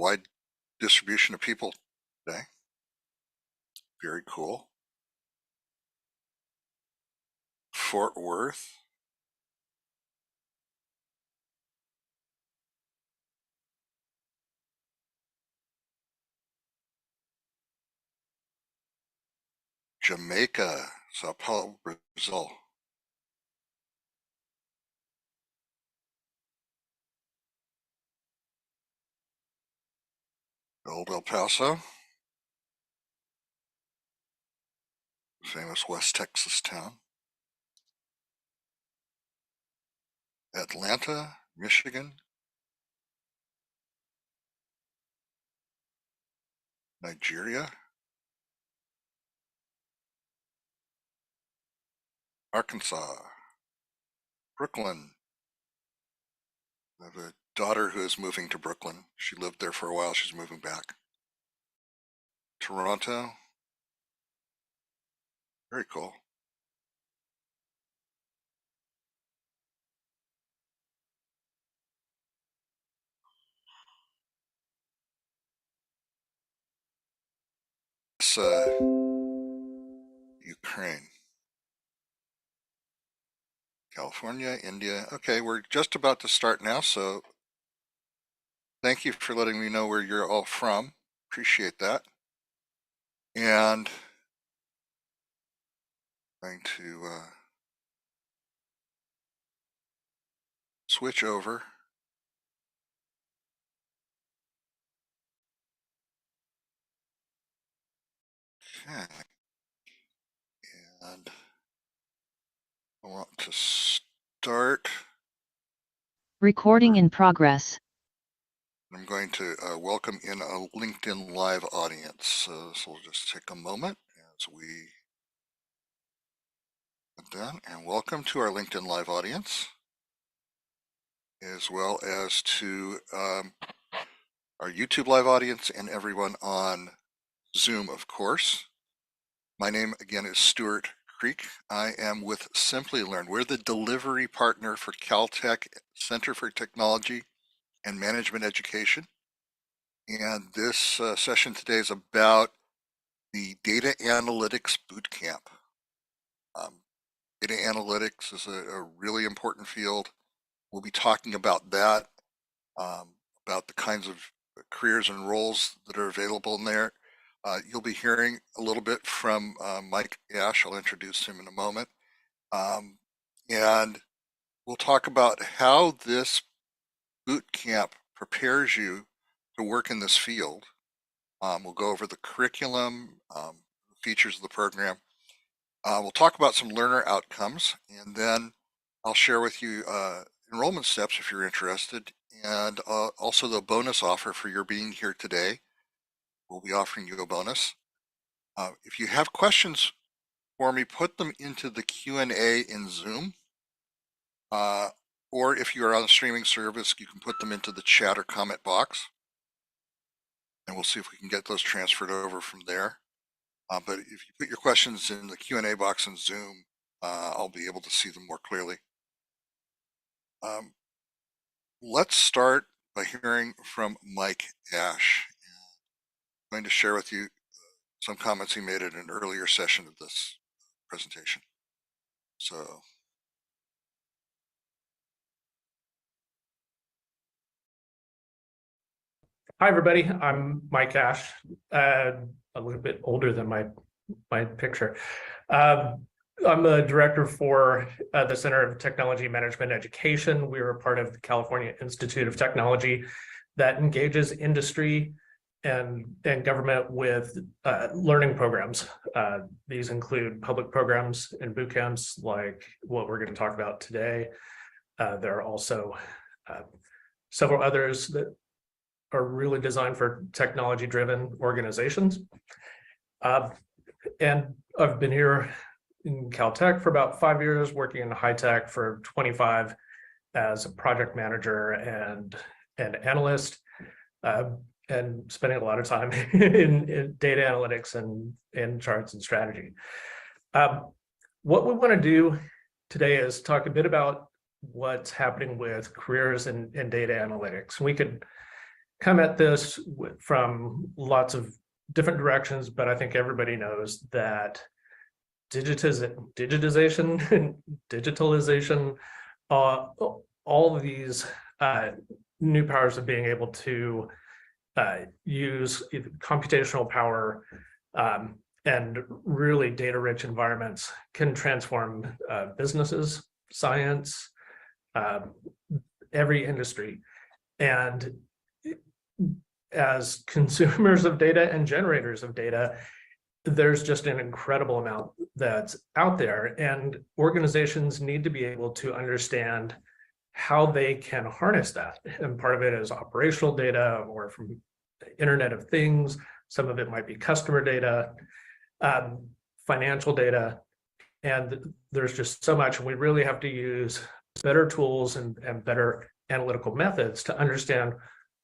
wide distribution of people today. Very cool. Fort Worth. Jamaica, Sao Paulo, Brazil. Old El Paso. Famous West Texas town. Atlanta, Michigan. Nigeria. Arkansas. Brooklyn. I have a daughter who is moving to Brooklyn. She lived there for a while. She's moving back. Toronto. Very cool. It's Ukraine. California, India. Okay, we're just about to start now, so thank you for letting me know where you're all from. Appreciate that. And I'm going to switch over. Okay. And I want to start. Recording in progress. I'm going to welcome in a LinkedIn Live audience. So this will just take a moment as we get done. And welcome to our LinkedIn Live audience, as well as to our YouTube Live audience and everyone on Zoom, of course. My name again is Stuart Creek. I am with Simplilearn. We're the delivery partner for Caltech Center for Technology and Management Education. And this session today is about the Data Analytics Bootcamp. Data analytics is a really important field. We'll be talking about that, about the kinds of careers and roles that are available in there. You'll be hearing a little bit from Mike Ash. I'll introduce him in a moment. And we'll talk about how this bootcamp prepares you to work in this field. We'll go over the curriculum, features of the program. We'll talk about some learner outcomes, and then I'll share with you enrollment steps if you're interested, and also the bonus offer for your being here today. We'll be offering you a bonus. If you have questions for me, put them into the Q&A in Zoom. Or if you are on the streaming service, you can put them into the chat or comment box. And we'll see if we can get those transferred over from there. But if you put your questions in the Q&A box in Zoom, I'll be able to see them more clearly. Let's start by hearing from Mike Ash. I'm going to share with you some comments he made in an earlier session of this presentation. So, hi everybody, I'm Mike Ash, a little bit older than my picture. I'm the director for the Center of Technology Management Education. We are part of the California Institute of Technology that engages industry and government with learning programs. These include public programs and boot camps like what we're going to talk about today. There are also several others that are really designed for technology-driven organizations. And I've been here in Caltech for about 5 years, working in high tech for 25 as a project manager and analyst, and spending a lot of time in data analytics and charts and strategy. What we want to do today is talk a bit about what's happening with careers in data analytics. We could come at this from lots of different directions, but I think everybody knows that digitization, digitalization, all of these new powers of being able to use computational power and really data-rich environments can transform businesses, science, every industry. And as consumers of data and generators of data, there's just an incredible amount that's out there, and organizations need to be able to understand how they can harness that. And part of it is operational data or from Internet of Things. Some of it might be customer data, financial data, and there's just so much. And we really have to use better tools and better analytical methods to understand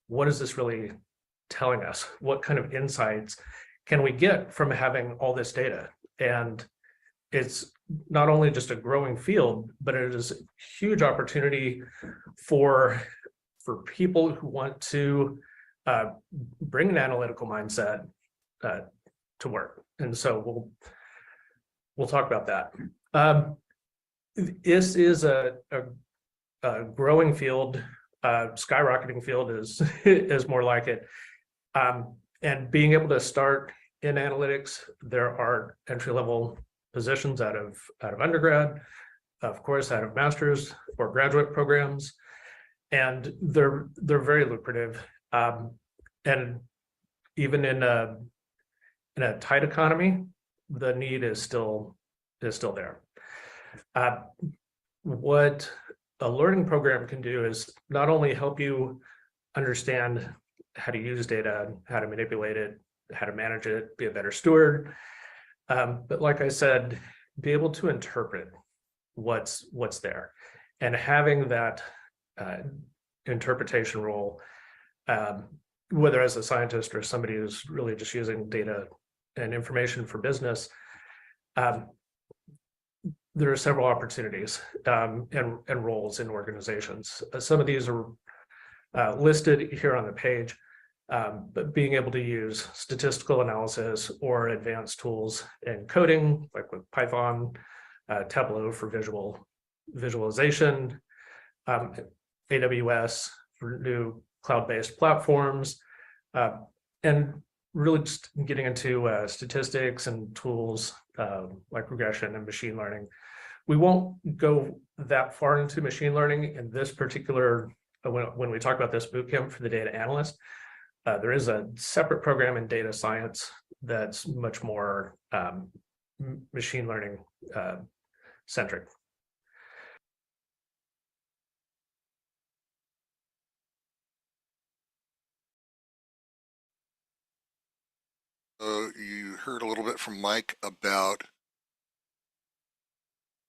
what is this really telling us? What kind of insights can we get from having all this data? And it's not only just a growing field, but it is a huge opportunity for people who want to bring an analytical mindset to work. And so we'll talk about that. This is a growing field, skyrocketing field is more like it. And being able to start in analytics, there are entry-level positions out of undergrad, of course, out of master's or graduate programs, and they're very lucrative. And even in a tight economy, the need is still there. What a learning program can do is not only help you understand how to use data, how to manipulate it, how to manage it, be a better steward, but like I said, be able to interpret what's there, and having that interpretation role, whether as a scientist or somebody who's really just using data and information for business, there are several opportunities and roles in organizations. Some of these are listed here on the page, but being able to use statistical analysis or advanced tools in coding, like with Python, Tableau for visualization, AWS for new cloud-based platforms, and really just getting into statistics and tools like regression and machine learning. We won't go that far into machine learning in this particular, when we talk about this bootcamp for the data analyst. There is a separate program in data science that's much more machine learning centric. You heard a little bit from Mike about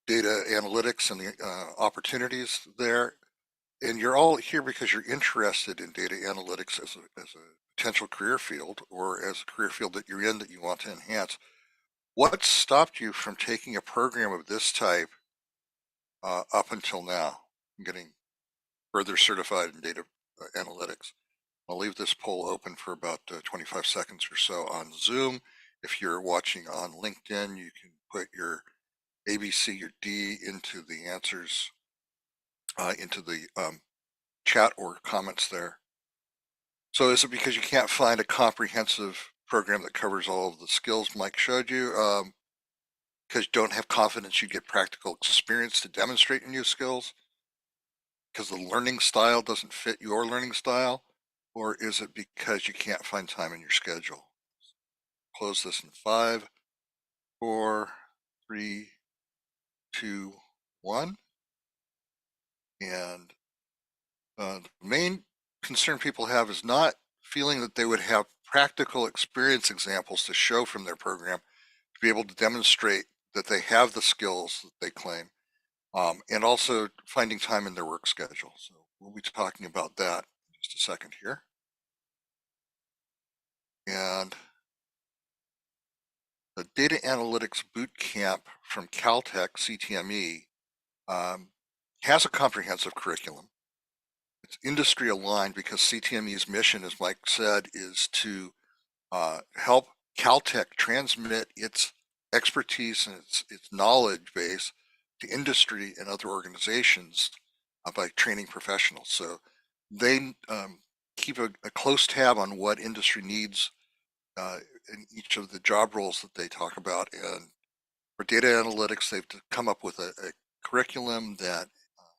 data analytics and the opportunities there. And you're all here because you're interested in data analytics as a potential career field, or as a career field that you're in that you want to enhance. What stopped you from taking a program of this type up until now, getting further certified in data analytics? I'll leave this poll open for about 25 seconds or so on Zoom. If you're watching on LinkedIn, you can put your ABC, your D into the answers, into the chat or comments there. So is it because you can't find a comprehensive program that covers all of the skills Mike showed you? Because you don't have confidence you get practical experience to demonstrate your new skills? Because the learning style doesn't fit your learning style? Or is it because you can't find time in your schedule? Close this in 5, 4, 3, 2, 1. And the main concern people have is not feeling that they would have practical experience examples to show from their program to be able to demonstrate that they have the skills that they claim, and also finding time in their work schedule. So we'll be talking about that in just a second here. And the Data Analytics Bootcamp from Caltech, CTME, has a comprehensive curriculum. It's industry aligned because CTME's mission, as Mike said, is to help Caltech transmit its expertise and its knowledge base to industry and other organizations by training professionals. So they keep a close tab on what industry needs in each of the job roles that they talk about. And for data analytics, they've come up with a curriculum that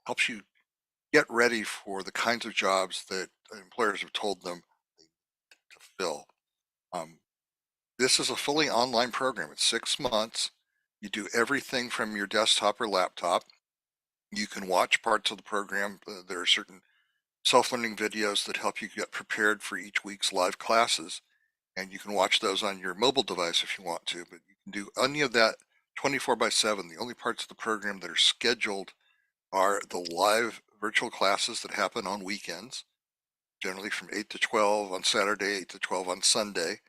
helps you get ready for the kinds of jobs that employers have told them to fill. This is a fully online program. It's 6 months. You do everything from your desktop or laptop. You can watch parts of the program. There are certain self-learning videos that help you get prepared for each week's live classes, and you can watch those on your mobile device if you want to, but you can do any of that 24/7. The only parts of the program that are scheduled are the live virtual classes that happen on weekends, generally from 8 to 12 on Saturday, 8 to 12 on Sunday.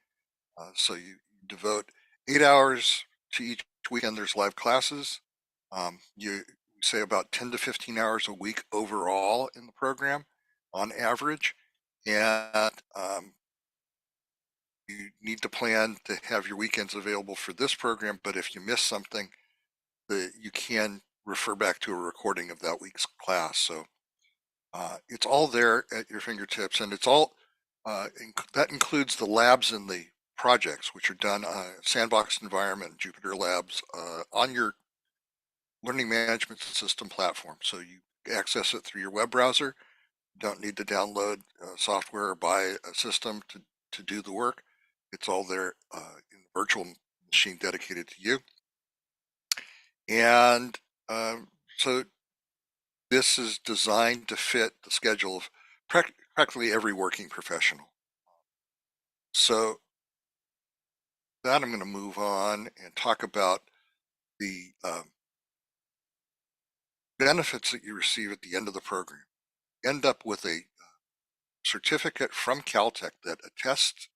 So you devote 8 hours to each weekend. There's live classes. You say about 10 to 15 hours a week overall in the program on average. And you need to plan to have your weekends available for this program, but if you miss something, you can refer back to a recording of that week's class. So it's all there at your fingertips, and it's all that includes the labs and the projects, which are done on a sandboxed environment, Jupyter Labs, on your learning management system platform. So you access it through your web browser. You don't need to download software or buy a system to do the work. It's all there in the virtual machine dedicated to you. And so this is designed to fit the schedule of practically every working professional. So that I'm going to move on and talk about the benefits that you receive at the end of the program. You end up with a certificate from Caltech that attests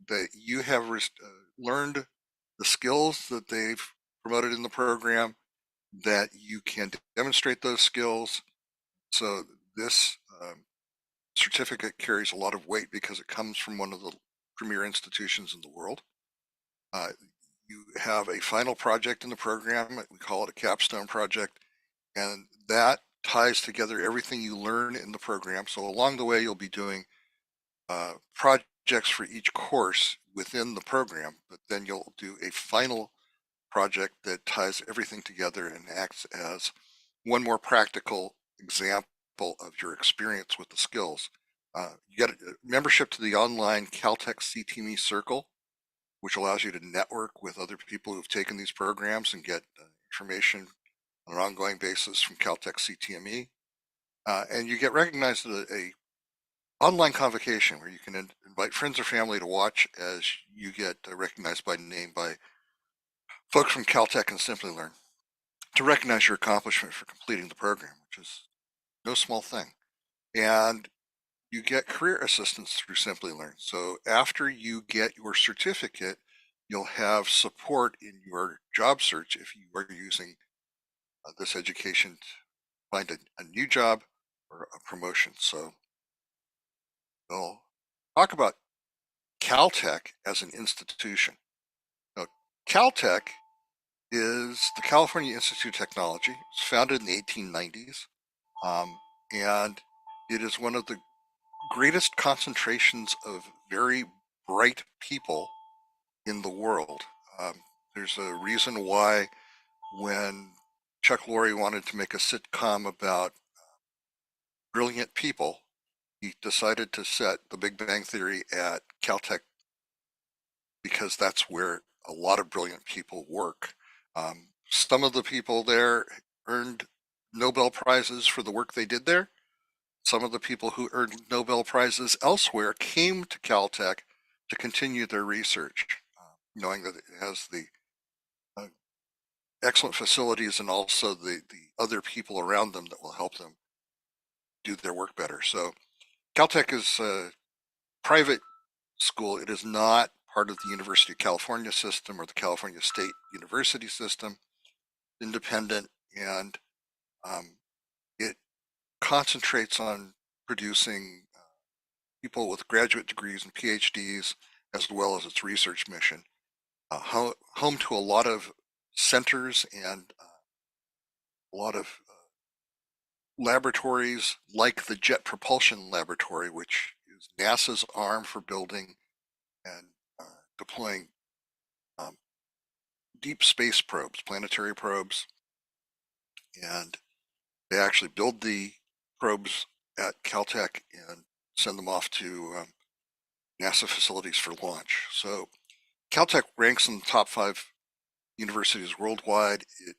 that you have learned the skills that they've promoted in the program, that you can demonstrate those skills. So this certificate carries a lot of weight because it comes from one of the premier institutions in the world. You have a final project in the program. We call it a Capstone project, and that ties together everything you learn in the program. So along the way, you'll be doing projects for each course within the program, but then you'll do a final project that ties everything together and acts as one more practical example of your experience with the skills. You get a membership to the online Caltech CTME circle, which allows you to network with other people who've taken these programs and get information on an ongoing basis from Caltech CTME. And you get recognized at a online convocation where you can invite friends or family to watch as you get recognized by name by folks from Caltech and Simplilearn to recognize your accomplishment for completing the program, which is no small thing. And you get career assistance through Simplilearn. So after you get your certificate, you'll have support in your job search if you are using this education to find a new job or a promotion. So we'll talk about Caltech as an institution. Now, Caltech is the California Institute of Technology. It's founded in the 1890s, and it is one of the greatest concentrations of very bright people in the world. There's a reason why when Chuck Lorre wanted to make a sitcom about brilliant people, he decided to set The Big Bang Theory at Caltech because that's where a lot of brilliant people work. Some of the people there earned Nobel Prizes for the work they did there. Some of the people who earned Nobel Prizes elsewhere came to Caltech to continue their research, knowing that it has the excellent facilities and also the other people around them that will help them do their work better. So Caltech is a private school. It is not part of the University of California system or the California State University system, independent, and it concentrates on producing people with graduate degrees and PhDs, as well as its research mission. Home to a lot of centers and a lot of laboratories like the Jet Propulsion Laboratory, which is NASA's arm for building and deploying deep space probes, planetary probes. And they actually build the probes at Caltech and send them off to NASA facilities for launch. So Caltech ranks in the top 5 universities worldwide. It,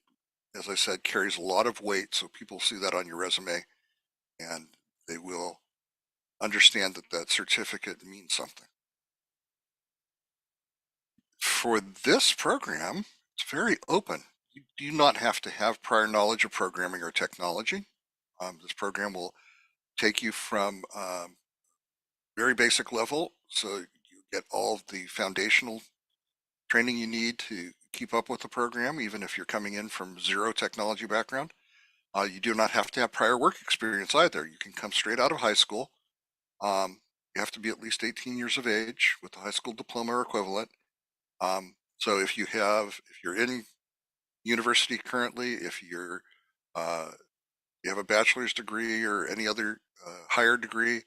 as I said, carries a lot of weight, so people see that on your resume and they will understand that that certificate means something. For this program, it's very open. You do not have to have prior knowledge of programming or technology. This program will take you from very basic level, so you get all of the foundational training you need to keep up with the program, even if you're coming in from zero technology background. You do not have to have prior work experience either. You can come straight out of high school. You have to be at least 18 years of age with a high school diploma or equivalent. So if you're in university currently, if you have a bachelor's degree or any other higher degree,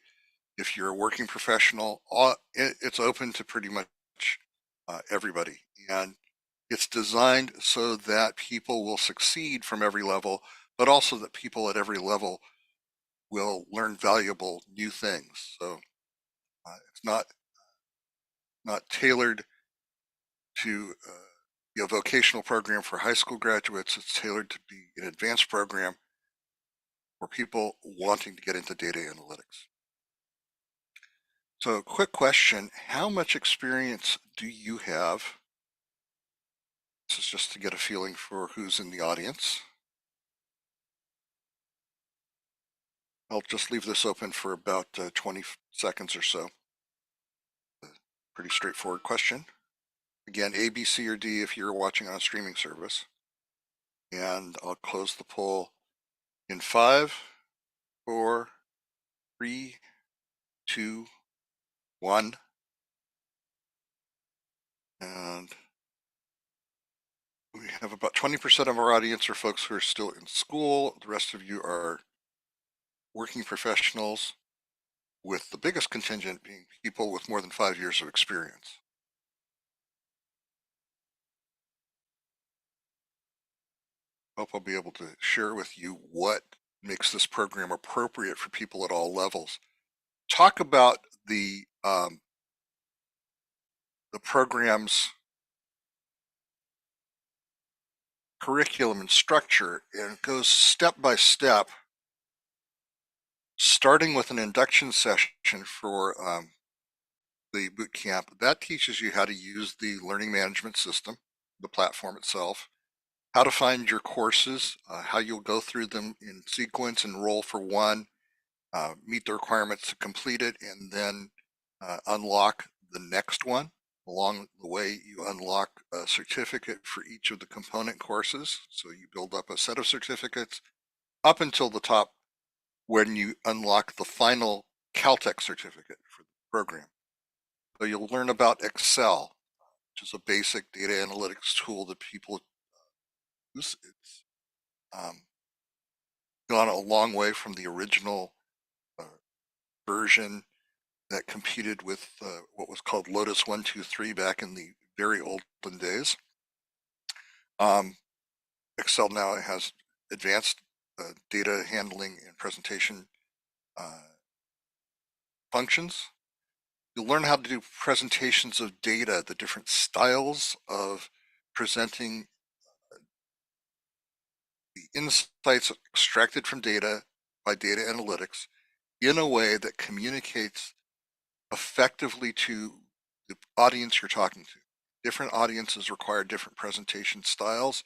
if you're a working professional, it's open to pretty much everybody. And it's designed so that people will succeed from every level, but also that people at every level will learn valuable new things. So it's not tailored to be a vocational program for high school graduates. It's tailored to be an advanced program for people wanting to get into data analytics. So quick question, how much experience do you have? This is just to get a feeling for who's in the audience. I'll just leave this open for about 20 seconds or so. Pretty straightforward question. Again, A, B, C, or D if you're watching on a streaming service. And I'll close the poll in 5, 4, 3, 2, 1. And we have about 20% of our audience are folks who are still in school. The rest of you are working professionals, with the biggest contingent being people with more than 5 years of experience. Hope I'll be able to share with you what makes this program appropriate for people at all levels. Talk about the program's curriculum and structure, and it goes step by step, starting with an induction session for the boot camp. That teaches you how to use the learning management system, the platform itself, how to find your courses, how you'll go through them in sequence, enroll for one, meet the requirements to complete it, and then unlock the next one. Along the way, you unlock a certificate for each of the component courses. So you build up a set of certificates up until the top when you unlock the final Caltech certificate for the program. So you'll learn about Excel, which is a basic data analytics tool that people use. It's gone a long way from the original version that competed with what was called Lotus 123 back in the very olden days. Excel now has advanced data handling and presentation functions. You'll learn how to do presentations of data, the different styles of presenting the insights extracted from data by data analytics in a way that communicates effectively to the audience you're talking to. Different audiences require different presentation styles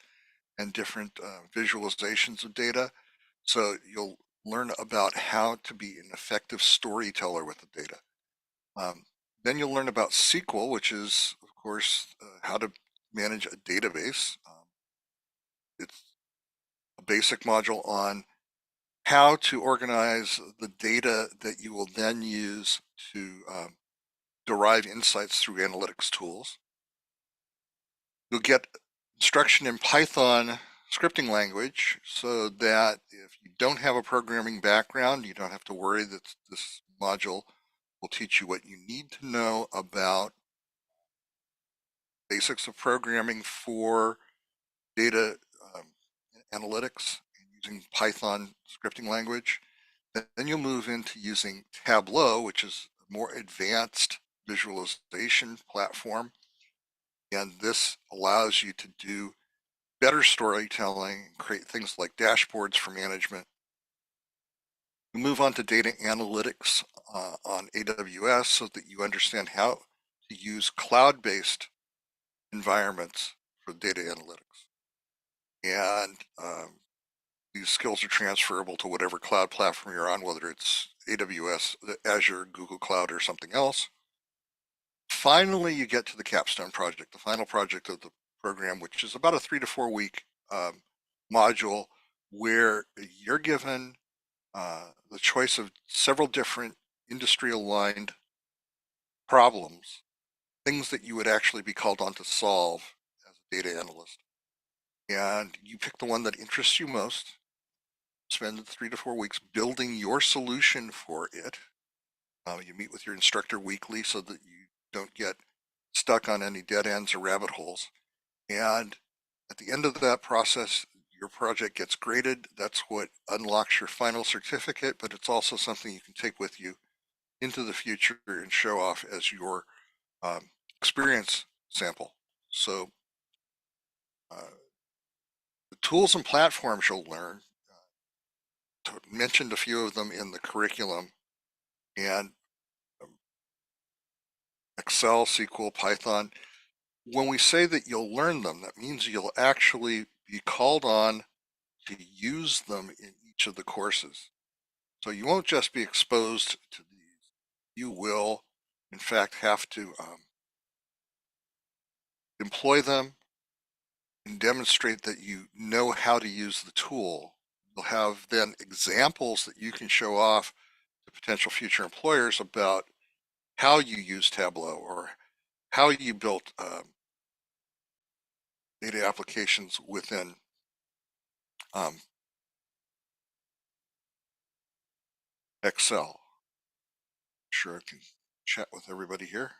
and different visualizations of data. So you'll learn about how to be an effective storyteller with the data. Then you'll learn about SQL, which is, of course, how to manage a database. It's a basic module on how to organize the data that you will then use to derive insights through analytics tools. You'll get instruction in Python scripting language so that if you don't have a programming background, you don't have to worry that this module will teach you what you need to know about basics of programming for data analytics and using Python scripting language. Then you'll move into using Tableau, which is a more advanced visualization platform. And this allows you to do better storytelling and create things like dashboards for management. We move on to data analytics on AWS so that you understand how to use cloud-based environments for data analytics. And these skills are transferable to whatever cloud platform you're on, whether it's AWS, Azure, Google Cloud, or something else. Finally, you get to the Capstone project, the final project of the program, which is about a 3 to 4 week module where you're given the choice of several different industry-aligned problems, things that you would actually be called on to solve as a data analyst. And you pick the one that interests you most, spend 3 to 4 weeks building your solution for it. You meet with your instructor weekly so that you don't get stuck on any dead ends or rabbit holes. And at the end of that process, your project gets graded. That's what unlocks your final certificate, but it's also something you can take with you into the future and show off as your experience sample. So the tools and platforms you'll learn, mentioned a few of them in the curriculum, and Excel, SQL, Python. When we say that you'll learn them, that means you'll actually be called on to use them in each of the courses. So you won't just be exposed to these. You will, in fact, have to employ them and demonstrate that you know how to use the tool. You'll have then examples that you can show off to potential future employers about how you use Tableau or how you built data applications within Excel. Sure, I can chat with everybody here.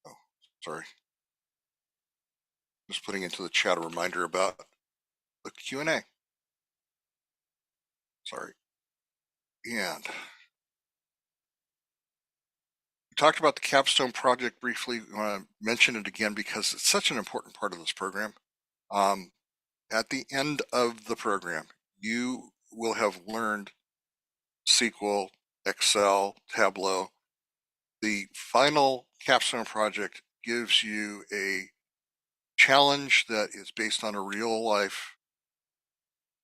Oh, sorry. Just putting into the chat a reminder about the Q&A. Sorry. And we talked about the Capstone project briefly. I want to mention it again because it's such an important part of this program. At the end of the program, you will have learned SQL, Excel, Tableau. The final Capstone project gives you a challenge that is based on a real life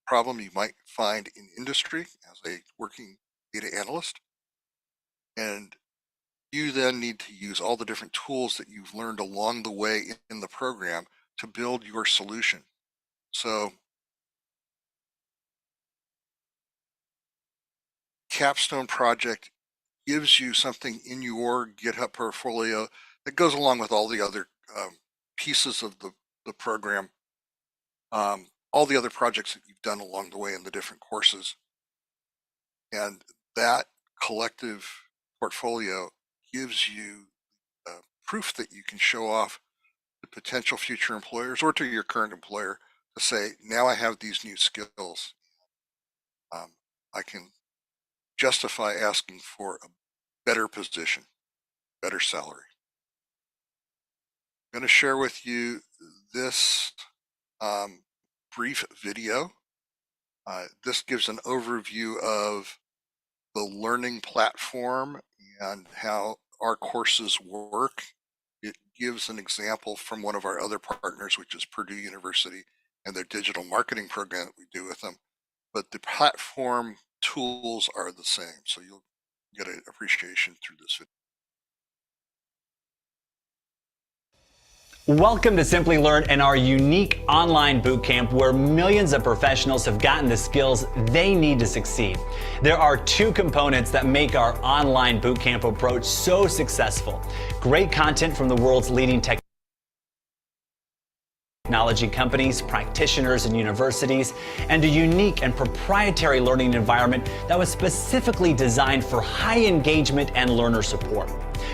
problem you might find in industry as a working data analyst. And you then need to use all the different tools that you've learned along the way in the program to build your solution. So Capstone project gives you something in your GitHub portfolio that goes along with all the other pieces of the program, all the other projects that you've done along the way in the different courses. And that collective portfolio gives you proof that you can show off to potential future employers or to your current employer to say, now I have these new skills. I can justify asking for a better position, better salary. I'm going to share with you this brief video. This gives an overview of the learning platform and how our courses work. It gives an example from one of our other partners, which is Purdue University, and their digital marketing program that we do with them. But the platform tools are the same, so you'll get an appreciation through this video. Welcome to Simplilearn and our unique online bootcamp where millions of professionals have gotten the skills they need to succeed. There are two components that make our online bootcamp approach so successful. Great content from the world's leading technology companies, practitioners, and universities, and a unique and proprietary learning environment that was specifically designed for high engagement and learner support.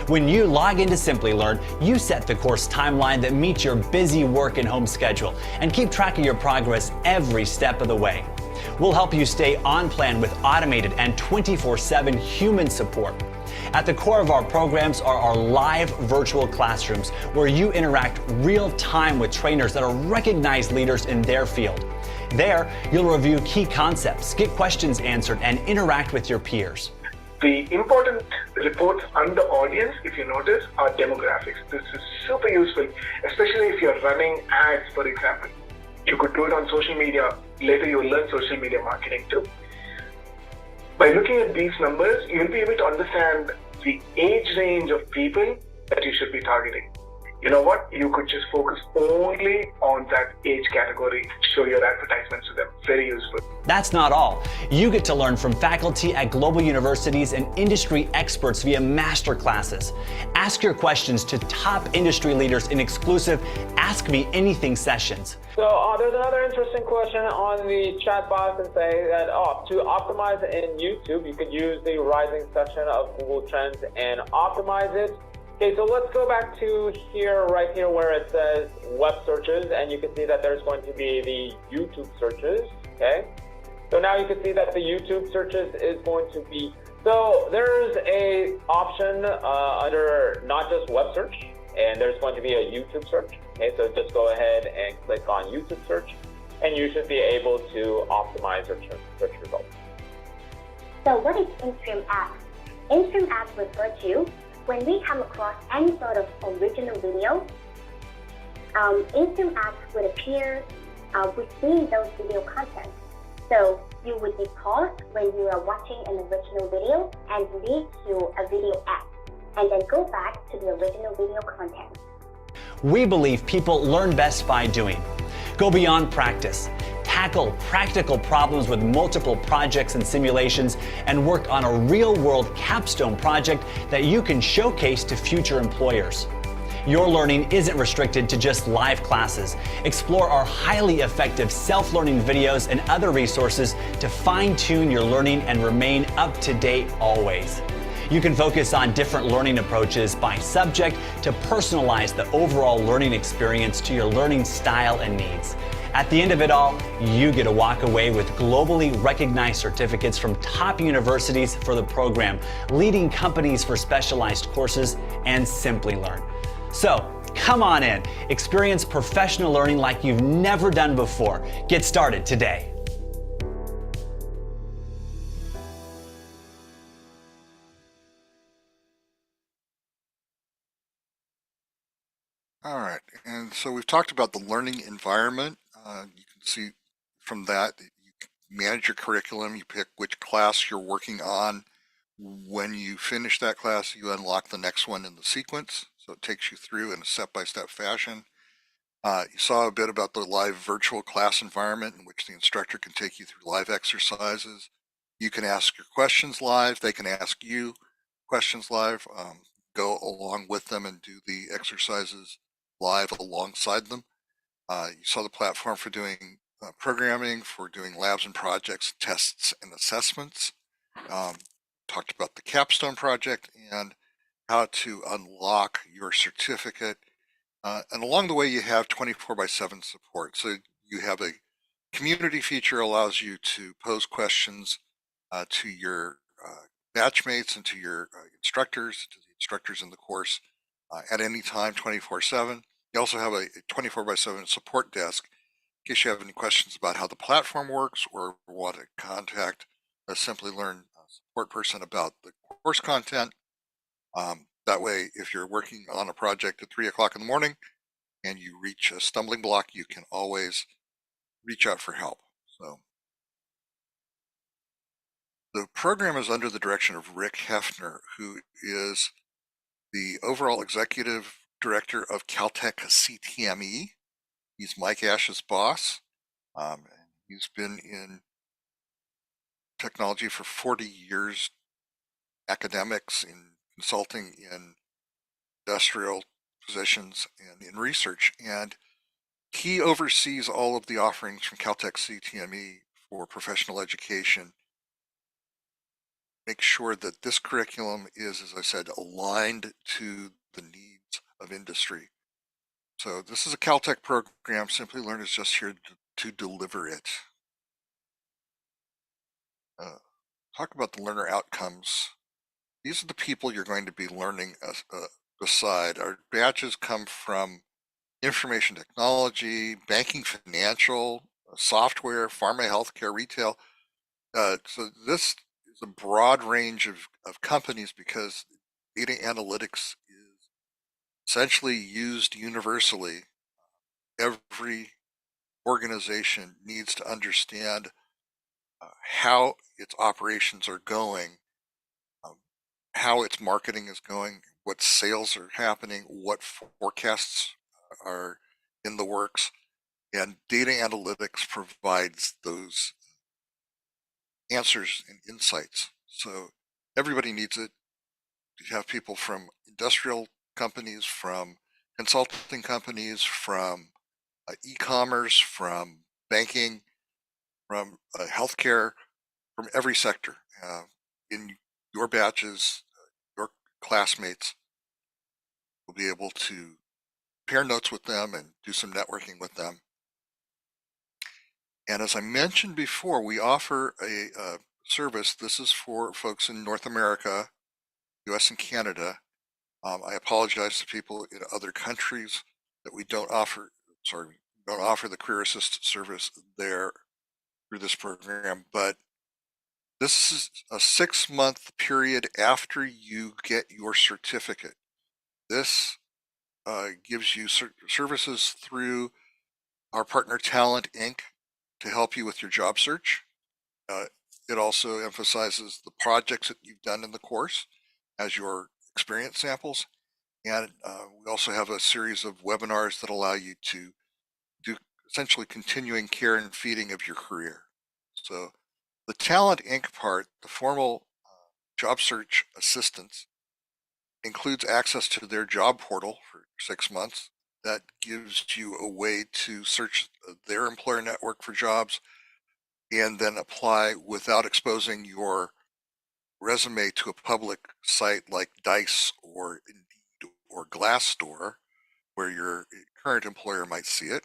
When you log into Simplilearn, you set the course timeline that meets your busy work and home schedule and keep track of your progress every step of the way. We'll help you stay on plan with automated and 24/7 human support. At the core of our programs are our live virtual classrooms where you interact real time with trainers that are recognized leaders in their field. There, you'll review key concepts, get questions answered, and interact with your peers. The important reports on the audience, if you notice, are demographics. This is super useful, especially if you're running ads, for example. You could do it on social media. Later, you'll learn social media marketing too. By looking at these numbers, you'll be able to understand the age range of people that you should be targeting. You know what? You could just focus only on that age category, show your advertisements to them. Very useful. That's not all. You get to learn from faculty at global universities and industry experts via master classes. Ask your questions to top industry leaders in exclusive Ask Me Anything sessions. So there's another interesting question on the chat box and say that to optimize in YouTube, you could use the rising section of Google Trends and optimize it. Okay, so let's go back to here, right here where it says web searches, and you can see that there's going to be the YouTube searches, okay? So now you can see that the YouTube searches is going to be, so there's a option under not just web search, and there's going to be a YouTube search, okay? So just go ahead and click on YouTube search, and you should be able to optimize your search results. So what is in-stream ads? In-stream ads refer to when we come across any sort of original video, in-stream ads would appear within those video content. So you would be paused when you are watching an original video and lead to a video ad, and then go back to the original video content. We believe people learn best by doing. Go beyond practice. Tackle practical problems with multiple projects and simulations, and work on a real-world capstone project that you can showcase to future employers. Your learning isn't restricted to just live classes. Explore our highly effective self-learning videos and other resources to fine-tune your learning and remain up to date always. You can focus on different learning approaches by subject to personalize the overall learning experience to your learning style and needs. At the end of it all, you get to walk away with globally recognized certificates from top universities for the program, leading companies for specialized courses, and Simplilearn. So, come on in. Experience professional learning like you've never done before. Get started today. All right, and so we've talked about the learning environment. You can see from that you manage your curriculum, you pick which class you're working on. When you finish that class, you unlock the next one in the sequence, so it takes you through in a step-by-step fashion. You saw a bit about the live virtual class environment in which the instructor can take you through live exercises. You can ask your questions live, they can ask you questions live, go along with them and do the exercises live alongside them. You saw the platform for doing programming, for doing labs and projects, tests and assessments. Talked about the Capstone project and how to unlock your certificate. And along the way, you have 24/7 support. So you have a community feature allows you to pose questions to your batchmates and to your instructors, to the instructors in the course at any time, 24/7. You also have a 24/7 support desk in case you have any questions about how the platform works or want to contact a Simplilearn support person about the course content. That way, if you're working on a project at 3 o'clock in the morning and you reach a stumbling block, you can always reach out for help. So the program is under the direction of Rick Hefner, who is the overall executive director of Caltech CTME. He's Mike Ash's boss. He's been in technology for 40 years, academics, in consulting, in industrial positions, and in research. And he oversees all of the offerings from Caltech CTME for professional education. Make sure that this curriculum is, as I said, aligned to the needs of industry. So this is a Caltech program. Simplilearn is just here to deliver it. Talk about the learner outcomes. These are the people you're going to be learning beside. Our badges come from information technology, banking, financial, software, pharma, healthcare, retail. So this is a broad range of companies because data analytics is essentially used universally. Every organization needs to understand how its operations are going, how its marketing is going, what sales are happening, what forecasts are in the works, and data analytics provides those answers and insights. So everybody needs it. You have people from industrial companies, from consulting companies, from e-commerce, from banking, from healthcare, from every sector. In your batches, your classmates will be able to compare notes with them and do some networking with them. And as I mentioned before, we offer a service. This is for folks in North America, US and Canada. I apologize to people in other countries that we don't offer, don't offer the Career Assist service there through this program, but this is a 6-month period after you get your certificate. This gives you services through our partner Talent Inc. to help you with your job search. It also emphasizes the projects that you've done in the course as your experience samples. And we also have a series of webinars that allow you to do essentially continuing care and feeding of your career. So the Talent Inc. part, the formal job search assistance, includes access to their job portal for 6 months. That gives you a way to search their employer network for jobs and then apply without exposing your resume to a public site like Dice or Indeed or Glassdoor, where your current employer might see it.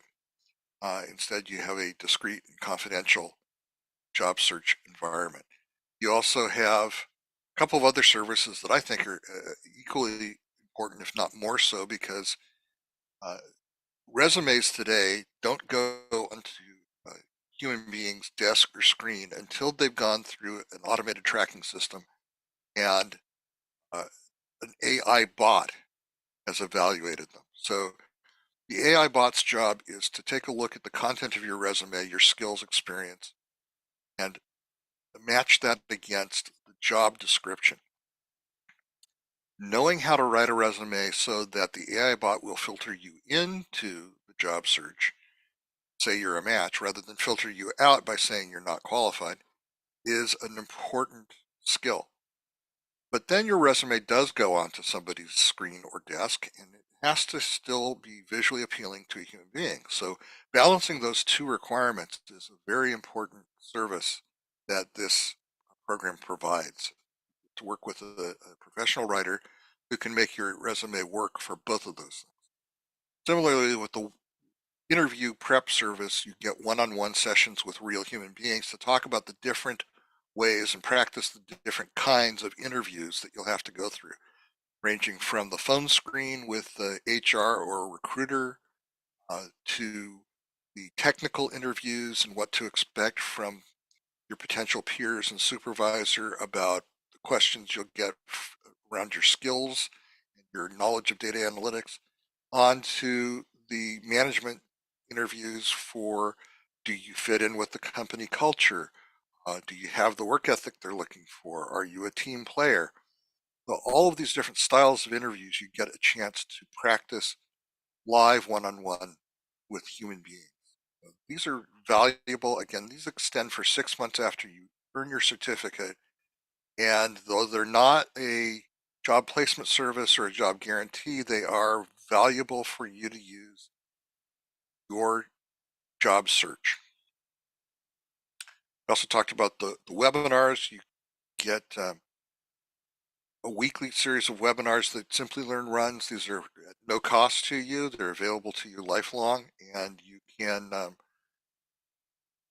Instead, you have a discreet and confidential job search environment. You also have a couple of other services that I think are equally important, if not more so, because resumes today don't go onto human beings' desk or screen until they've gone through an automated tracking system and an AI bot has evaluated them. So the AI bot's job is to take a look at the content of your resume, your skills, experience, and match that against the job description. Knowing how to write a resume so that the AI bot will filter you into the job search, say you're a match, rather than filter you out by saying you're not qualified, is an important skill. But then your resume does go onto somebody's screen or desk, and it has to still be visually appealing to a human being. So balancing those two requirements is a very important service that this program provides, to work with a professional writer who can make your resume work for both of those things. Similarly, with the interview prep service, you get one-on-one sessions with real human beings to talk about the different ways and practice the different kinds of interviews that you'll have to go through, ranging from the phone screen with the HR or recruiter to the technical interviews and what to expect from your potential peers and supervisor about the questions you'll get around your skills and your knowledge of data analytics, on to the management interviews for, do you fit in with the company culture? Do you have the work ethic they're looking for? Are you a team player? So all of these different styles of interviews, you get a chance to practice live one-on-one with human beings. These are valuable. Again, these extend for 6 months after you earn your certificate. And though they're not a job placement service or a job guarantee, they are valuable for you to use your job search. We also talked about the webinars. You get a weekly series of webinars that Simplilearn runs. These are at no cost to you. They're available to you lifelong, and you can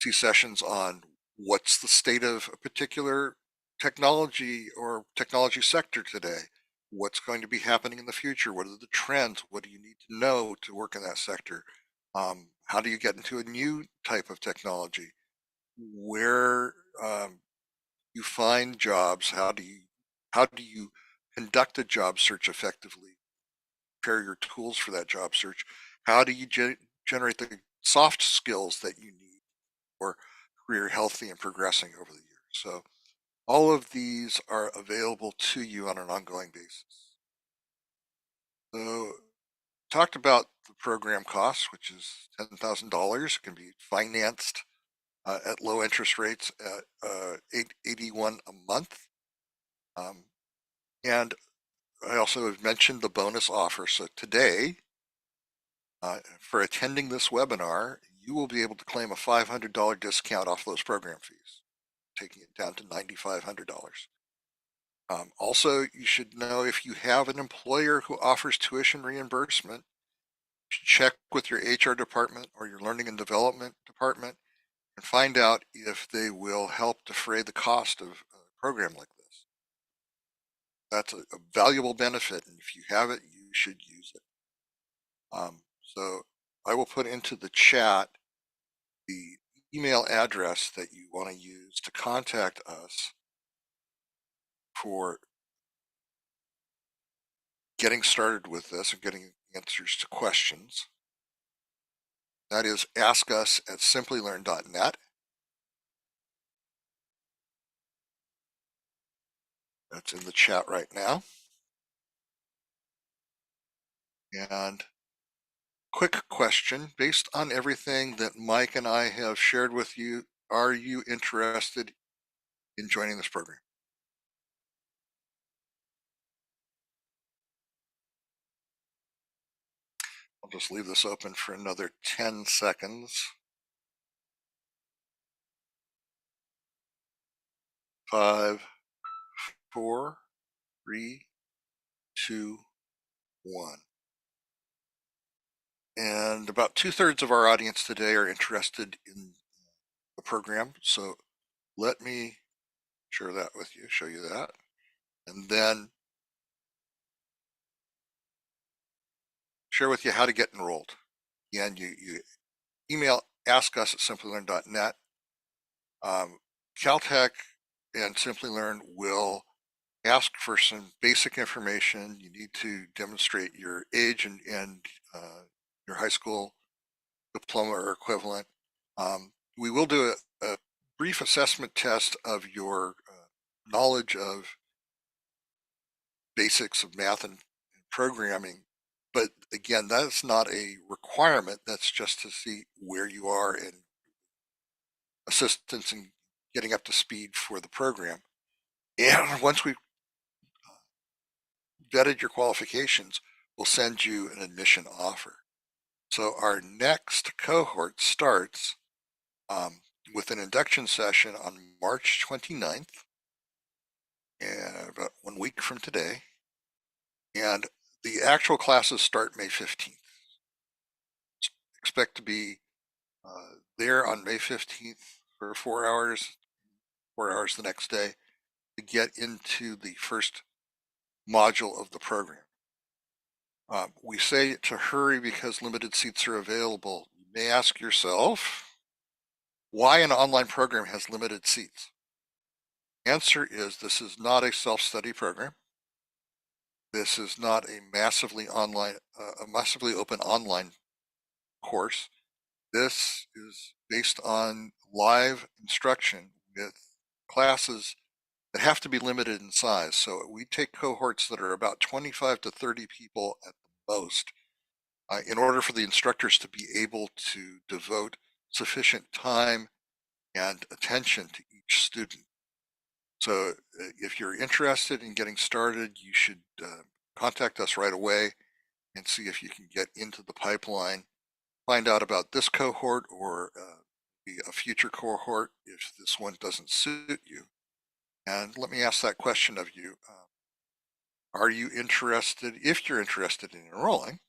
see sessions on what's the state of a particular technology or technology sector today, what's going to be happening in the future, what are the trends, what do you need to know to work in that sector, how do you get into a new type of technology, where you find jobs, how do you conduct a job search effectively, prepare your tools for that job search, how do you generate the soft skills that you need for career healthy and progressing over the years. So all of these are available to you on an ongoing basis. So talked about the program costs, which is $10,000. It can be financed at low interest rates at $881 a month. And I also have mentioned the bonus offer. So today, for attending this webinar, you will be able to claim a $500 discount off those program fees, taking it down to $9,500. Also, you should know if you have an employer who offers tuition reimbursement, you should check with your HR department or your learning and development department and find out if they will help defray the cost of a program like this. That's a valuable benefit, and if you have it, you should use it. So I will put into the chat the email address that you want to use to contact us for getting started with this and getting answers to questions. That is askus@simplilearn.net. That's in the chat right now. And quick question, based on everything that Mike and I have shared with you, are you interested in joining this program? I'll just leave this open for another 10 seconds. 5, 4, 3, 2, 1. And about 2/3 of our audience today are interested in the program. So let me share that with you, show you that. And then share with you how to get enrolled. Again, you email askus@simplilearn.net. Caltech and Simplilearn will ask for some basic information. You need to demonstrate your age and your high school diploma or equivalent. We will do a brief assessment test of your knowledge of basics of math and programming. But again, that's not a requirement. That's just to see where you are in assistance in getting up to speed for the program. And once we've vetted your qualifications, we'll send you an admission offer. So our next cohort starts with an induction session on March 29th, and about 1 week from today. And the actual classes start May 15th. Expect to be there on May 15th for 4 hours the next day to get into the first module of the program. We say to hurry because limited seats are available. You may ask yourself, why an online program has limited seats? Answer is this is not a self-study program. This is not a massively open online course. This is based on live instruction with classes that have to be limited in size. So we take cohorts that are about 25 to 30 people at the most in order for the instructors to be able to devote sufficient time and attention to each student. So if you're interested in getting started, you should contact us right away and see if you can get into the pipeline, find out about this cohort or a future cohort if this one doesn't suit you. And let me ask that question of you. Are you interested, if you're interested in enrolling,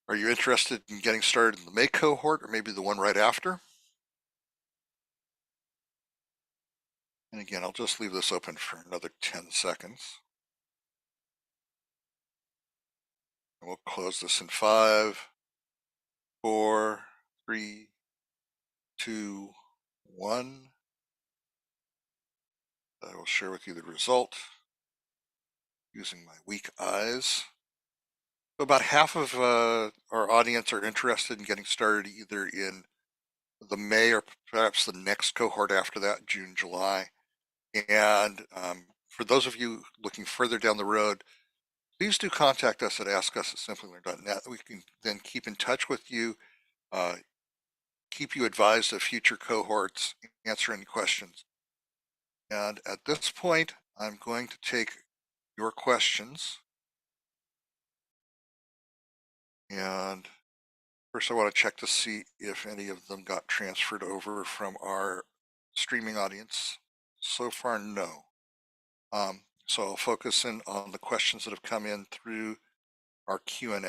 are you interested in getting started in the May cohort or maybe the one right after? And again, I'll just leave this open for another 10 seconds. And we'll close this in 5, 4, 3, 2, 1. I will share with you the result using my weak eyes. So about half of our audience are interested in getting started either in the May or perhaps the next cohort after that, June, July. And for those of you looking further down the road, please do contact us at askus@simplilearn.net. We can then keep in touch with you, keep you advised of future cohorts, answer any questions. And at this point, I'm going to take your questions. And first I want to check to see if any of them got transferred over from our streaming audience. So far, no. So I'll focus in on the questions that have come in through our Q&A.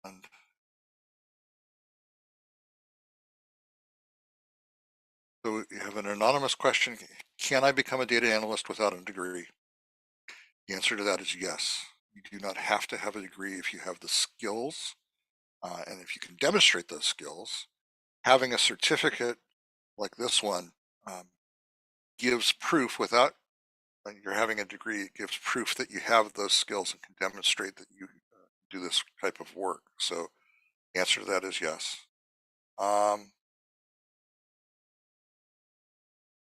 And so we have an anonymous question. Can I become a data analyst without a degree? The answer to that is yes. You do not have to have a degree if you have the skills. And if you can demonstrate those skills, having a certificate like this one gives proof without you're having a degree, it gives proof that you have those skills and can demonstrate that you do this type of work. So the answer to that is yes.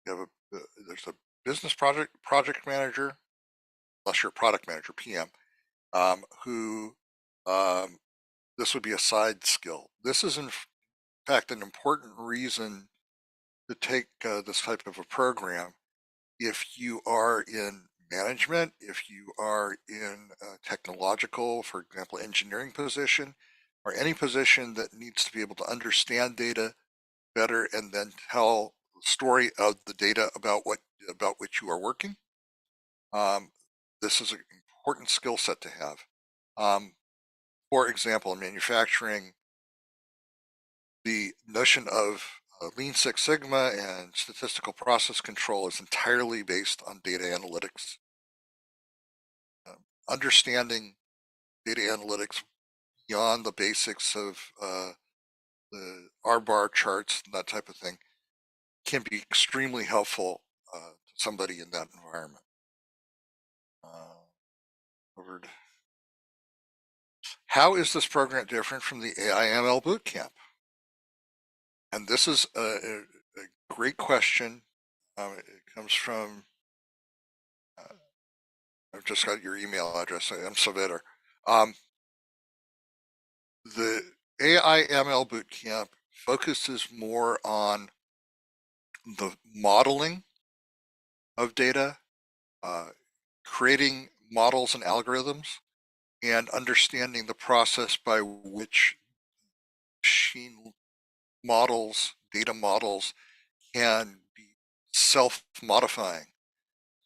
There's a business project manager, unless you're a product manager, PM, who this would be a side skill. This is in fact an important reason to take this type of a program. If you are in management, if you are in a technological, for example, engineering position, or any position that needs to be able to understand data better and then tell the story of the data about which you are working, this is an important skill set to have. For example, in manufacturing, the notion of Lean Six Sigma and statistical process control is entirely based on data analytics. Understanding data analytics beyond the basics of the R-bar charts and that type of thing can be extremely helpful to somebody in that environment. How is this program different from the AI/ML Bootcamp? And this is a great question. It comes from, I've just got your email address, I'm Saveter. The AI/ML Bootcamp focuses more on the modeling of data, creating models and algorithms, and understanding the process by which machine models, data models, can be self-modifying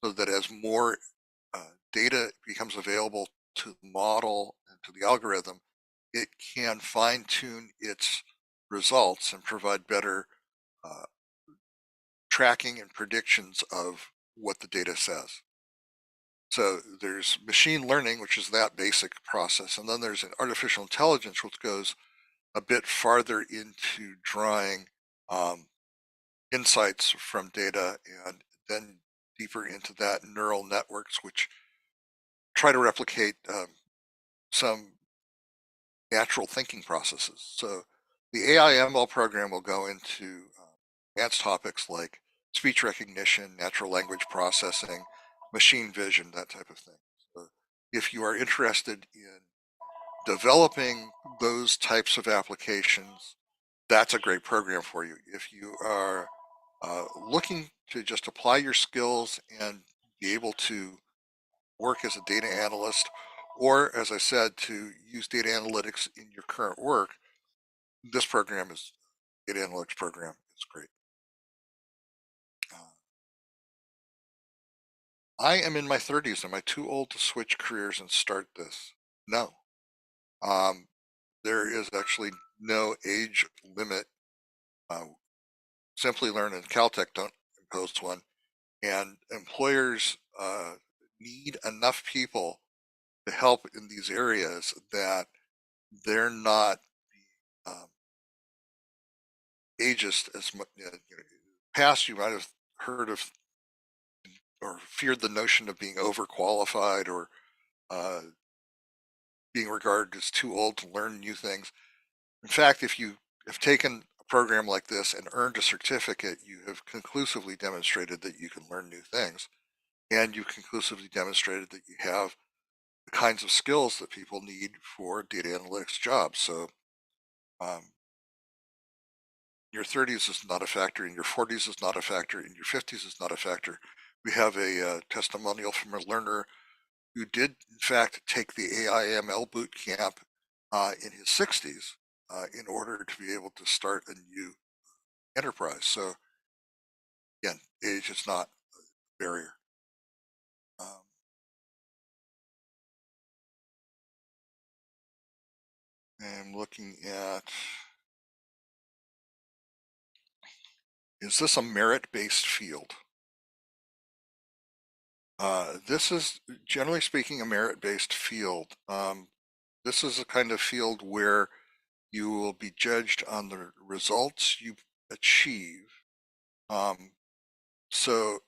so that as more data becomes available to the model and to the algorithm, it can fine-tune its results and provide better tracking and predictions of what the data says. So there's machine learning, which is that basic process, and then there's an artificial intelligence, which goes a bit farther into drawing insights from data, and then deeper into that neural networks, which try to replicate some natural thinking processes. So the AI/ML program will go into advanced topics like speech recognition, natural language processing, machine vision, that type of thing. So if you are interested in developing those types of applications, that's a great program for you. If you are looking to just apply your skills and be able to work as a data analyst, or as I said, to use data analytics in your current work, this program is data analytics program. It's great. I am in my 30s. Am I too old to switch careers and start this? No. There is actually no age limit. Simplilearn and Caltech don't impose one, and employers need enough people to help in these areas that they're not ageist as much. Past, you might have heard of or feared the notion of being overqualified or being regarded as too old to learn new things. In fact, if you have taken a program like this and earned a certificate, you have conclusively demonstrated that you can learn new things, and you've conclusively demonstrated that you have the kinds of skills that people need for data analytics jobs. So your 30s is not a factor, in your 40s is not a factor, in your 50s is not a factor. We have a testimonial from a learner who did, in fact, take the AI/ML boot camp in his 60s in order to be able to start a new enterprise. So again, age is not a barrier. I'm looking at, is this a merit-based field? This is, generally speaking, a merit-based field. This is a kind of field where you will be judged on the results you achieve. So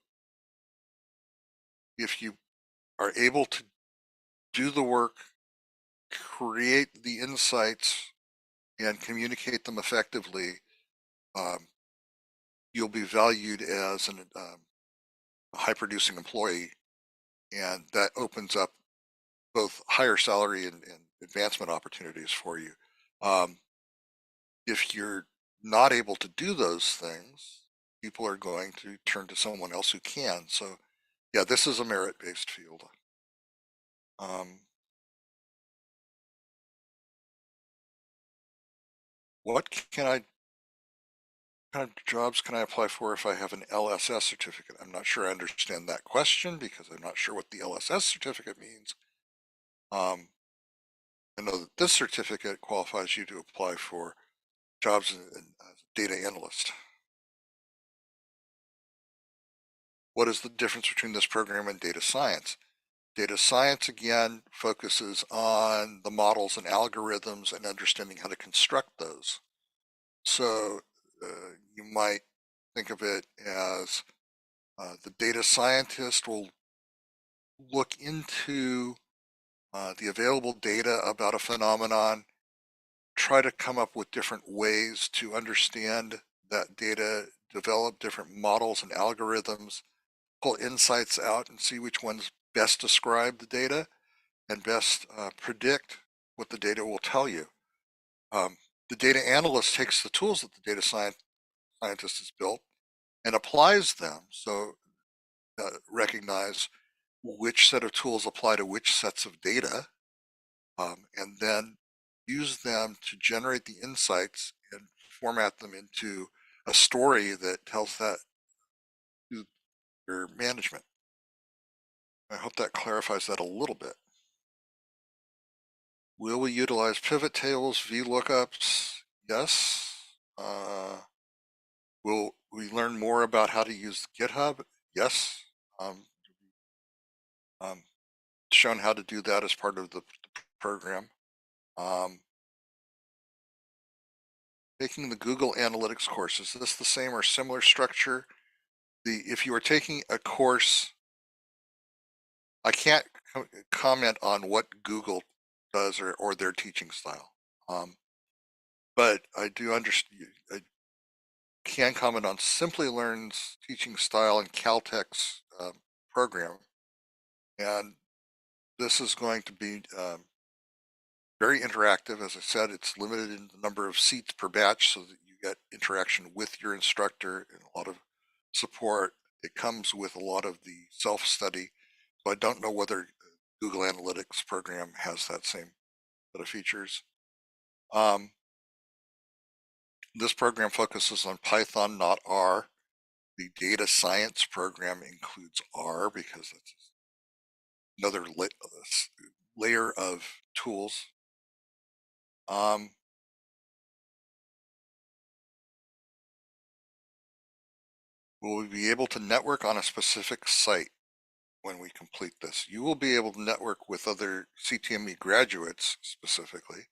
if you are able to do the work, create the insights, and communicate them effectively, you'll be valued as a high-producing employee, and that opens up both higher salary and advancement opportunities for you. If you're not able to do those things, people are going to turn to someone else who can. So yeah, this is a merit-based field. What kind of jobs can I apply for if I have an LSS certificate? I'm not sure I understand that question because I'm not sure what the LSS certificate means. I know that this certificate qualifies you to apply for jobs as a data analyst. What is the difference between this program and data science? Data science, again, focuses on the models and algorithms and understanding how to construct those. So you might think of it as the data scientist will look into the available data about a phenomenon, try to come up with different ways to understand that data, develop different models and algorithms, pull insights out and see which ones best describe the data and best predict what the data will tell you. The data analyst takes the tools that the data scientist has built and applies them. So recognize which set of tools apply to which sets of data, and then use them to generate the insights and format them into a story that tells that to your management. I hope that clarifies that a little bit. Will we utilize pivot tables, VLOOKUPs? Yes. Will we learn more about how to use GitHub? Yes. Shown how to do that as part of the program. Taking the Google Analytics course, is this the same or similar structure? If you are taking a course, I can't comment on what Google does or their teaching style. But I do understand, can comment on Simplilearn's teaching style and Caltech's program. And this is going to be very interactive. As I said, it's limited in the number of seats per batch so that you get interaction with your instructor and a lot of support. It comes with a lot of the self-study. So I don't know whether Google Analytics program has that same set of features. This program focuses on Python, not R. The data science program includes R because that's another layer of tools. Will we be able to network on a specific site when we complete this? You will be able to network with other CTME graduates specifically.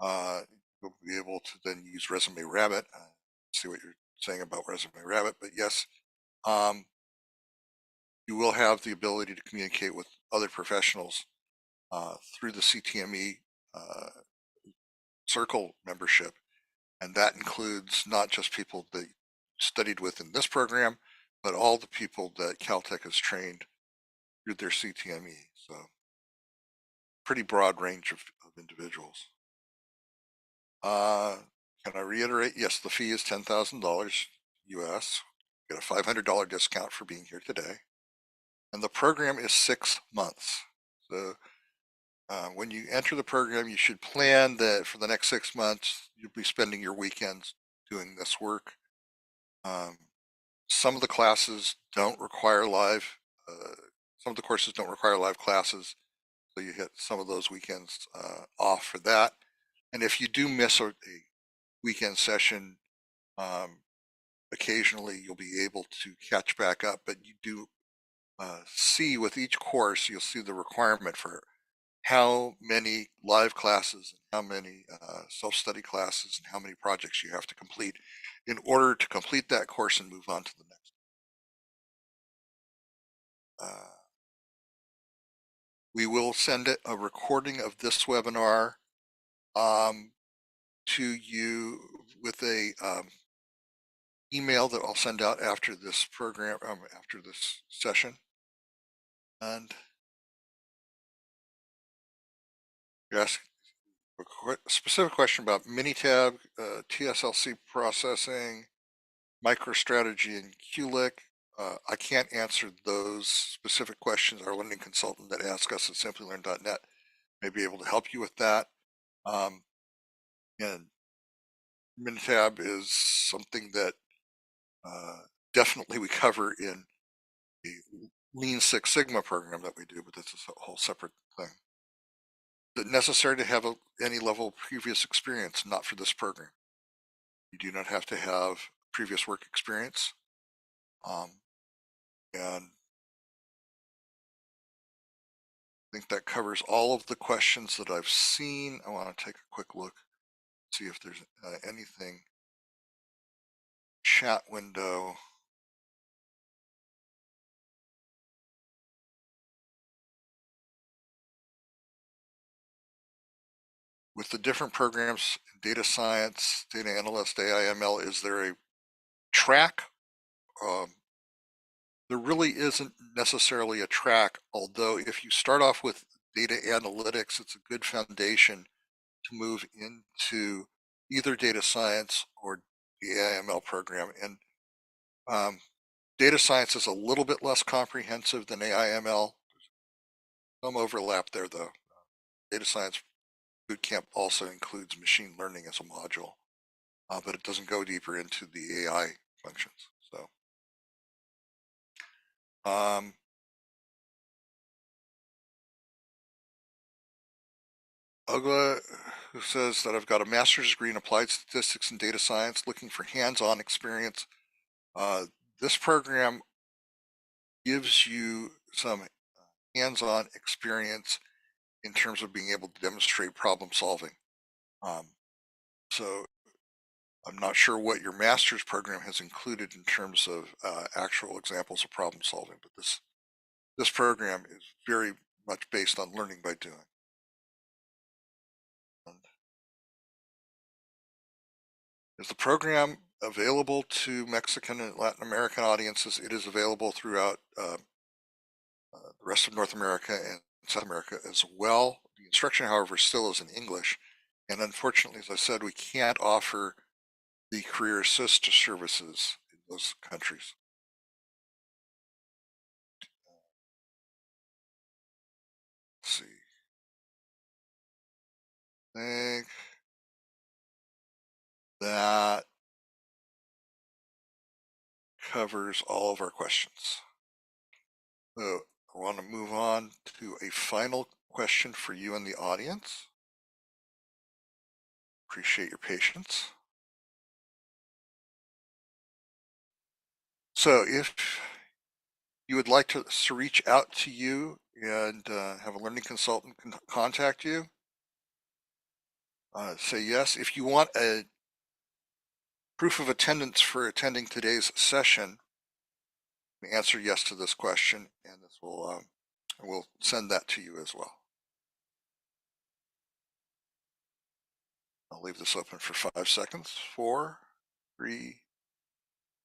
You'll be able to then use Resume Rabbit. See what you're saying about Resume Rabbit, but yes, you will have the ability to communicate with other professionals through the CTME circle membership. And that includes not just people that studied with in this program, but all the people that Caltech has trained through their CTME. So pretty broad range of individuals. Can I reiterate? Yes, the fee is $10,000 US. Get a $500 discount for being here today. And the program is 6 months. So when you enter the program, you should plan that for the next 6 months, you'll be spending your weekends doing this work. Some of the classes don't require live, some of the courses don't require live classes, so you hit some of those weekends off for that. And if you do miss a weekend session, occasionally you'll be able to catch back up, but you do see with each course, you'll see the requirement for how many live classes and how many self-study classes and how many projects you have to complete in order to complete that course and move on to the next. We will send it a recording of this webinar to you with a email that I'll send out after this program, after this session. And you ask a specific question about Minitab, TSLC processing, MicroStrategy, and QLIC. I can't answer those specific questions. Our lending consultant that asked us at Simplilearn.net may be able to help you with that. And Minitab is something that definitely we cover in the Lean Six Sigma program that we do, but that's a whole separate thing. Is it necessary to have any level of previous experience? Not for this program. You do not have to have previous work experience. And I think that covers all of the questions that I've seen. I want to take a quick look, see if there's anything. Chat window. With the different programs, data science, data analyst, AI/ML, is there a track? There really isn't necessarily a track, although if you start off with data analytics, it's a good foundation to move into either data science or the AI/ML program. And data science is a little bit less comprehensive than AI/ML. Some overlap there though. Data science bootcamp also includes machine learning as a module, but it doesn't go deeper into the AI functions. So Ugla, who says that I've got a master's degree in applied statistics and data science, looking for hands-on experience. This program gives you some hands-on experience in terms of being able to demonstrate problem solving. So I'm not sure what your master's program has included in terms of actual examples of problem solving, but this program is very much based on learning by doing. And is the program available to Mexican and Latin American audiences. It is available throughout the rest of North America and South America as well. The instruction, however, still is in English. And unfortunately, as I said, we can't offer the career assist services in those countries. Let's see. I think that covers all of our questions. So I want to move on to a final question for you in the audience. Appreciate your patience. So if you would like us to reach out to you and have a learning consultant contact you, say yes. If you want a proof of attendance for attending today's session, answer yes to this question, and this will we'll send that to you as well. I'll leave this open for 5 seconds. 4, 3,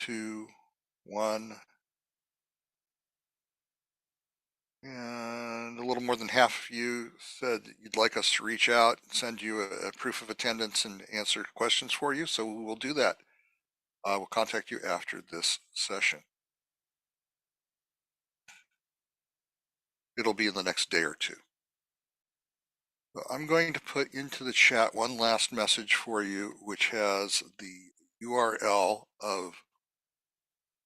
2, 1. And a little more than half of you said that you'd like us to reach out and send you a proof of attendance and answer questions for you. So we will do that. We'll contact you after this session. It'll be in the next day or two. So I'm going to put into the chat one last message for you, which has the URL of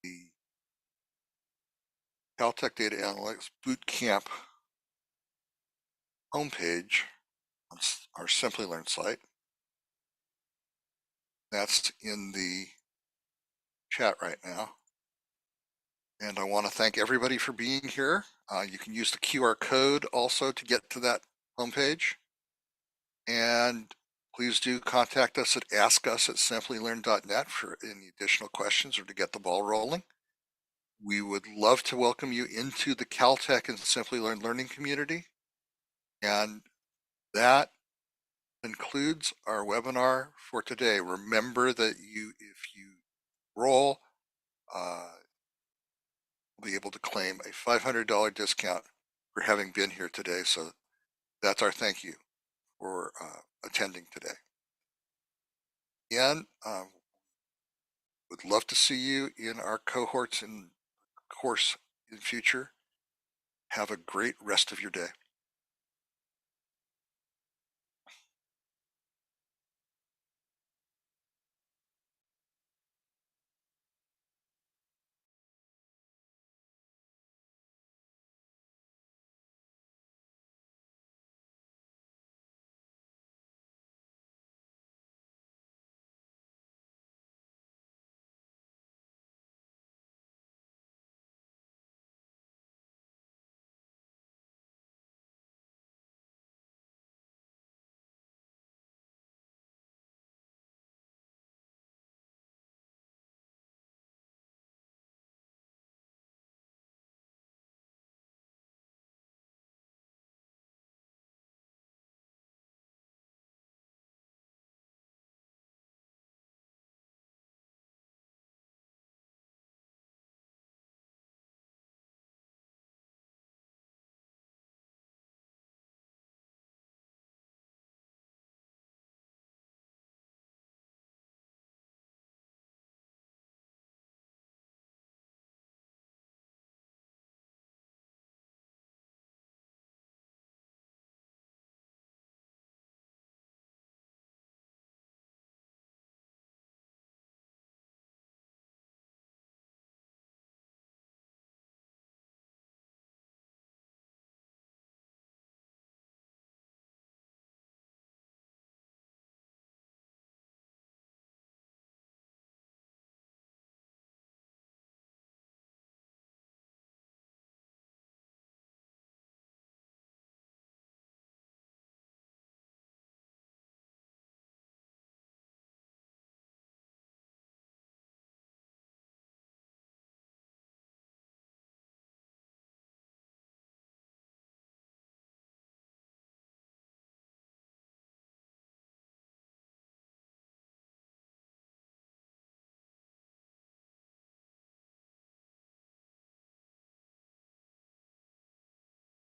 the Caltech Data Analytics Bootcamp homepage on our Simplilearn site. That's in the chat right now. And I want to thank everybody for being here. You can use the QR code also to get to that homepage. And please do contact us at askus@simplilearn.net for any additional questions or to get the ball rolling. We would love to welcome you into the Caltech and Simplilearn learning community. And that concludes our webinar for today. Remember that if you enroll, you'll be able to claim a $500 discount for having been here today. So that's our thank you for attending today. Again, would love to see you in our cohorts and course in future. Have a great rest of your day.